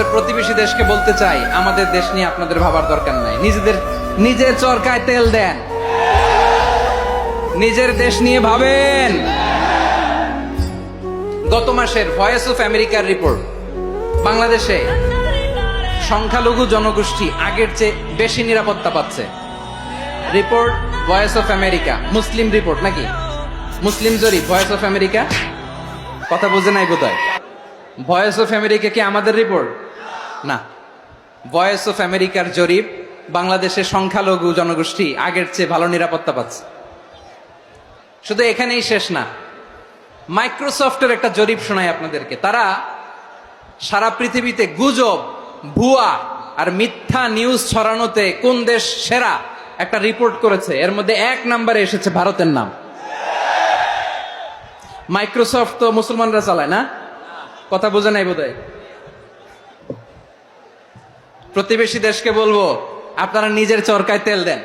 আমাদের প্রতিবেশী দেশকে বলতে চাই, আমাদের দেশ নিয়ে আপনাদের ভাবার দরকার নাই। নিজের চরকায় তেল দেন, নিজের দেশ নিয়ে ভাবেন। গত মাসের ভয়েস অফ আমেরিকার রিপোর্ট, বাংলাদেশে সংখ্যালঘু জনগোষ্ঠী আগের চেয়ে বেশি নিরাপত্তা পাচ্ছে। Report voice of America, Muslim report নাকি মুসলিম জরিপ? ভয়েস অফ আমেরিকা, কথা বুঝে নাই বোধহয়। ভয়েস অফ আমেরিকা কি আমাদের রিপোর্ট না? ভয়েস অফ আমেরিকার জরিপ, বাংলাদেশের সংখ্যালঘু জনগোষ্ঠী আগের চেয়ে ভালো নিরাপত্তা পাচ্ছে। শুধু এখানেই শেষ না, মাইক্রোসফটের একটা জরিপ শোনাই আপনাদেরকে। তারা সারা পৃথিবীতে গুজব, ভুয়া আর মিথ্যা নিউজ ছড়ানোতে কোন দেশ সেরা একটা রিপোর্ট করেছে। এর মধ্যে 1 নম্বরে এসেছে ভারতের নাম। মাইক্রোসফট তো মুসলমানরা চালায় না, কথা বোঝে নাই বোধহয়। প্রতিবেশী দেশকে বলবো, আপনারা নিজের চরকায় তেল দেন,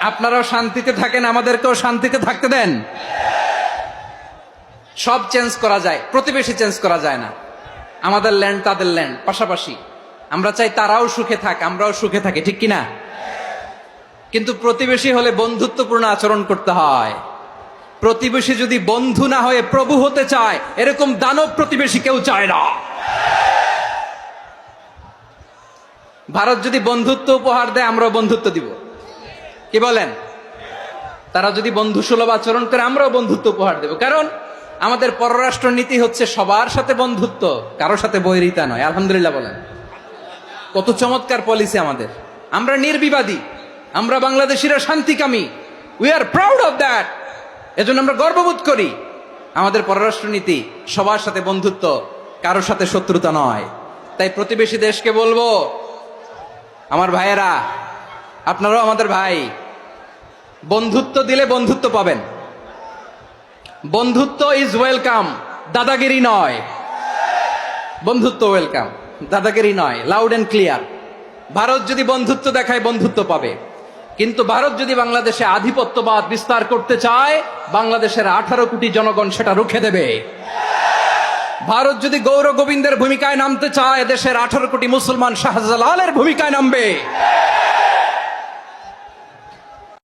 আপনারাও শান্তিতে থাকেন, আমাদেরকেও শান্তিতে থাকতে দেন। সব চেঞ্জ করা যায়, প্রতিবেশী চেঞ্জ করা যায় না। আমাদের ল্যান্ড তাদের ল্যান্ড, পাশাপাশি। আমরা চাই তারাও সুখে থাক, আমরাও সুখে থাকি, ঠিক কিনা? কিন্তু প্রতিবেশী হলে বন্ধুত্বপূর্ণ আচরণ করতে হয়। প্রতিবেশী যদি বন্ধু না হয়ে প্রভু হতে চায়, এরকম দানব প্রতিবেশী কেউ চায় না। ভারত যদি বন্ধুত্ব উপহার দেয়, আমরাও বন্ধুত্ব দিব, কি বলেন? তারা যদি বন্ধু সুলভ আচরণ করে, আমরাও বন্ধুত্ব উপহার দেব। কারণ আমাদের পররাষ্ট্র নীতি হচ্ছে সবার সাথে বন্ধুত্ব, কারোর সাথে বৈরিতা নয়। আলহামদুলিল্লাহ বলেন, কত চমৎকার পলিসি আমাদের। আমরা নির্বিবাদী, আমরা বাংলাদেশিরা শান্তিকামী। We are proud of that. এজন্য আমরা গর্ববোধ করি। আমাদের পররাষ্ট্র নীতি সবার সাথে বন্ধুত্ব, কারোর সাথে শত্রুতা নয়। তাই প্রতিবেশী দেশকে বলবো, আমার ভাইয়েরা, আপনারাও আমাদের ভাই। বন্ধুত্ব দিলে বন্ধুত্ব পাবেন। বন্ধুত্ব ইজ ওয়েলকাম, দাদাগিরি নয়। বন্ধুত্ব ওয়েলকাম, দাদাগিরি নয়। Loud and clear. ভারত যদি বন্ধুত্ব দেখায়, বন্ধুত্ব পাবে। কিন্তু ভারত যদি বাংলাদেশে আধিপত্যবাদ বিস্তার করতে চায়, বাংলাদেশের 18 কোটি জনগণ সেটা রুখে দেবে। ভারত যদি গৌর গোবিন্দের ভূমিকায় নামতে চায়, দেশের 18 কোটি মুসলমান শাহজালালের ভূমিকায় নামবে।